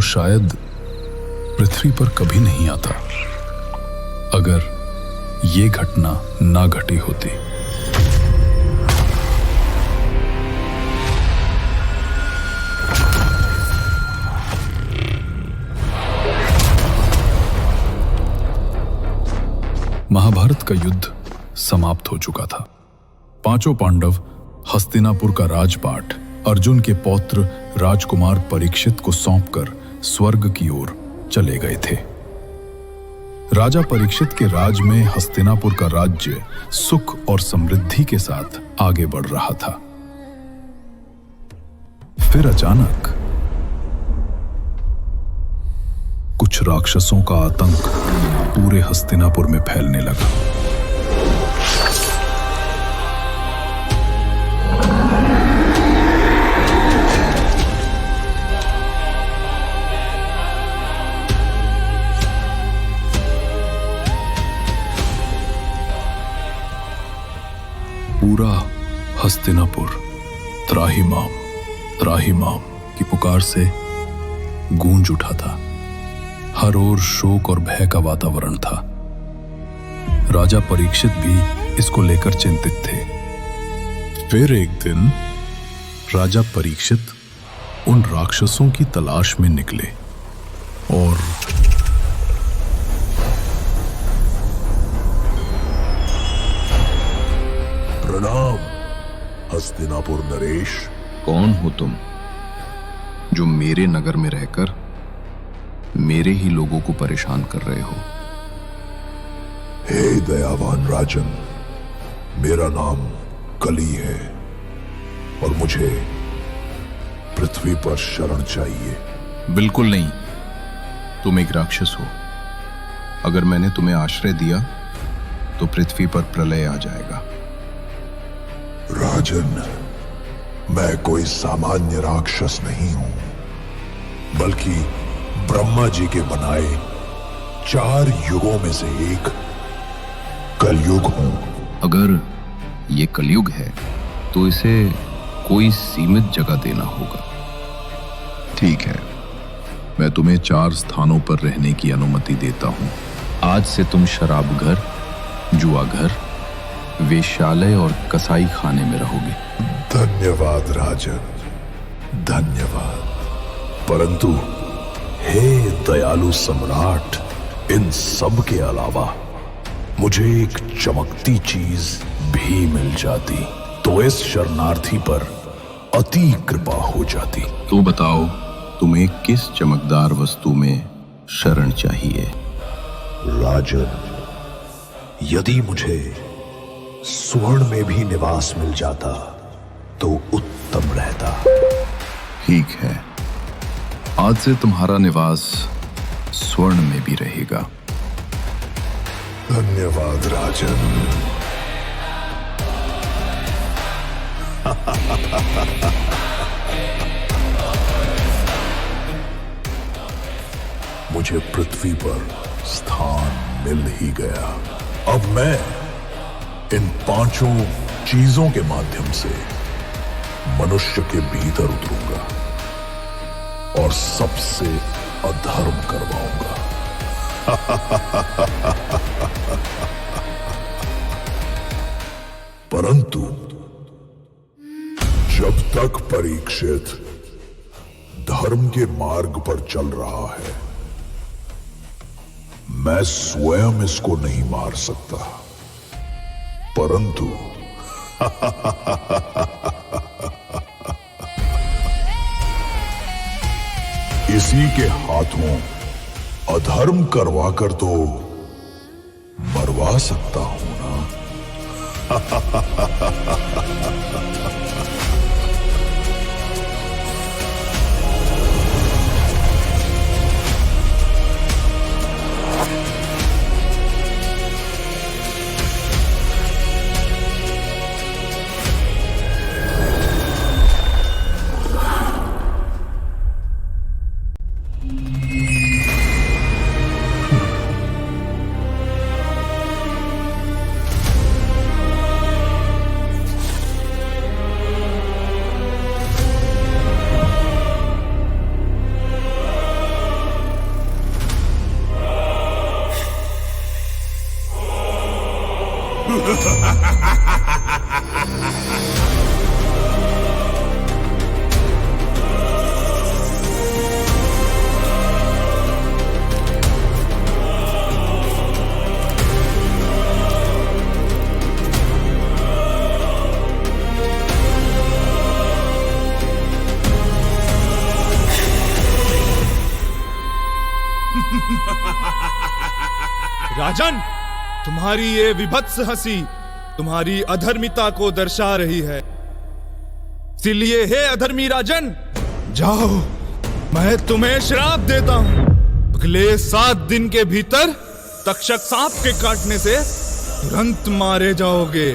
जो शायद पृथ्वी पर कभी नहीं आता अगर ये घटना ना घटी होती। महाभारत का युद्ध समाप्त हो चुका था। पांचों पांडव हस्तिनापुर का राजपाट अर्जुन के पौत्र राजकुमार परीक्षित को सौंपकर स्वर्ग की ओर चले गए थे। राजा परीक्षित के राज में हस्तिनापुर का राज्य सुख और समृद्धि के साथ आगे बढ़ रहा था। फिर अचानक कुछ राक्षसों का आतंक पूरे हस्तिनापुर में फैलने लगा। पूरा हस्तिनापुर त्राहिमाम त्राहिमाम की पुकार से गूंज उठा था। हर ओर शोक और भय का वातावरण था। राजा परीक्षित भी इसको लेकर चिंतित थे। फिर एक दिन राजा परीक्षित उन राक्षसों की तलाश में निकले और प्रणाम हस्तिनापुर नरेश। कौन हो तुम जो मेरे नगर में रहकर मेरे ही लोगों को परेशान कर रहे हो? हे दयावान राजन, मेरा नाम कली है और मुझे पृथ्वी पर शरण चाहिए। बिल्कुल नहीं, तुम एक राक्षस हो। अगर मैंने तुम्हें आश्रय दिया तो पृथ्वी पर प्रलय आ जाएगा। राजन, मैं कोई सामान्य राक्षस नहीं हूं, बल्कि ब्रह्मा जी के बनाए 4 युगों में से एक कलयुग हूं। अगर ये कलयुग है तो इसे कोई सीमित जगह देना होगा। ठीक है, मैं तुम्हें 4 स्थानों पर रहने की अनुमति देता हूं। आज से तुम शराब घर, जुआ घर, वेश्यालय और कसाई खाने में रहोगे। धन्यवाद राजन, धन्यवाद। परंतु हे दयालु सम्राट, इन सब के अलावा मुझे एक चमकती चीज भी मिल जाती तो इस शरणार्थी पर अति कृपा हो जाती। तो बताओ, तुम्हें किस चमकदार वस्तु में शरण चाहिए? राजन, यदि मुझे स्वर्ण में भी निवास मिल जाता तो उत्तम रहता। ठीक है, आज से तुम्हारा निवास स्वर्ण में भी रहेगा। धन्यवाद राजन। मुझे पृथ्वी पर स्थान मिल ही गया। अब मैं इन 5 चीजों के माध्यम से मनुष्य के भीतर उतरूंगा और सबसे अधर्म करवाऊंगा। परंतु जब तक परीक्षित धर्म के मार्ग पर चल रहा है, मैं स्वयं इसको नहीं मार सकता। परंतु इसी के हाथों अधर्म करवाकर तो मरवा सकता हूं ना। राजन, तुम्हारी ये विभत्स हंसी तुम्हारी अधर्मिता को दर्शा रही है। इसलिए हे अधर्मी राजन, जाओ, मैं तुम्हें श्राप देता हूं। अगले 7 दिन के भीतर तक्षक सांप के काटने से तुरंत मारे जाओगे।